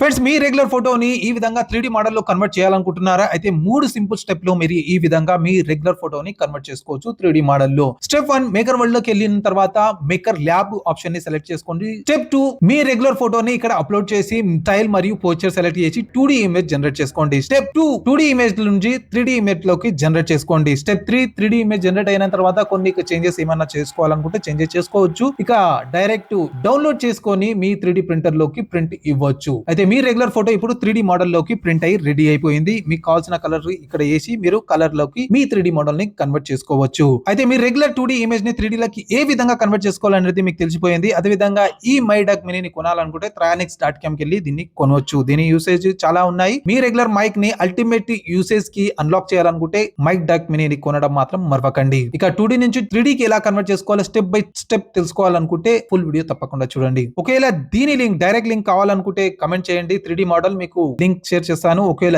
Friends, మీ regular ఫోటోని ఈ విధంగా 3D మోడల్‌లో కన్వర్ట్ చేయాలనుకుంటున్నారా? అయితే 3 సింపుల్ స్టెప్‌లో మీరు ఈ విధంగా మీ రెగ్యులర్ ఫోటోని కన్వర్ట్ చేసుకోవచ్చు 3D మోడల్‌లో. స్టెప్ 1, మేకర్ వరల్డ్‌లోకెళ్ళిన తర్వాత మేకర్ ల్యాబ్ ఆప్షన్‌ని సెలెక్ట్ చేసుకోండి. స్టెప్ 2, మీ రెగ్యులర్ ఫోటోని ఇక్కడ అప్‌లోడ్ చేసి స్టైల్ మరియు పోస్చర్ సెలెక్ట్ చేసి 2D ఇమేజ్ జనరేట్ చేసుకోండి. స్టెప్ 2, 2D ఇమేజ్ నుంచి 3D ఇమేజ్‌లోకి జనరేట్ చేసుకోండి. స్టెప్ 3, 3D ఇమేజ్ జనరేట్ అయిన తర్వాత కొన్ని చేంజెస్ ఏమన్నా చేసుకోవాలనుకుంటే చేంజెస్ చేసుకోవచ్చు. ఇక డైరెక్ట్ డౌన్‌లోడ్ చేసుకొని మీ 3D ప్రింటర్‌లోకి ప్రింట్ ఇవ్వచ్చు. అయితే మీ రెగ్యులర్ ఫోటో ఇప్పుడు 3D మోడల్ లోకి ప్రింట్ అయ్యి రెడీ అయిపోయింది. మీకు కావాల్సిన కలర్ ఇక్కడ వేసి మీరు కలర్ లోకి మీ 3D మోడల్ ని కన్వర్ట్ చేసుకోవచ్చు. అయితే మీ రెగ్యులర్ 2D ఇమేజ్ ని 3D లోకి ఏ విధంగా కన్వర్ట్ చేసుకోవాలనేది మీకు తెలిసిపోయింది. అదే విధంగా ఈ మైడాక్ మినీని కొనాలనుకుంటే trianix.com కి వెళ్ళి దీన్ని కొనవచ్చు. దీని యూసేజ్ చాలా ఉన్నాయి. మీ రెగ్యులర్ మైక్ ని అల్టిమేట్ యూసేజ్ కి అన్లాక్ చేయాలనుకుంటే మైక్ డాక్ మినీని కొనడం మాత్రం మరవకండి. ఇక 2D నుంచి 3D కి ఎలా కన్వర్ట్ చేసుకోవాలో స్టెప్ బై స్టెప్ తెలుసుకోవాలనుకుంటే ఫుల్ వీడియో తప్పకుండా చూడండి. ఒకవేళ దీని లింక్ డైరెక్ట్ లింక్ కావాలనుకుంటే కమెంట్ చేయండి. 3D మోడల్ మీకు లింక్ షేర్ చేస్తాను. ఒకవేళ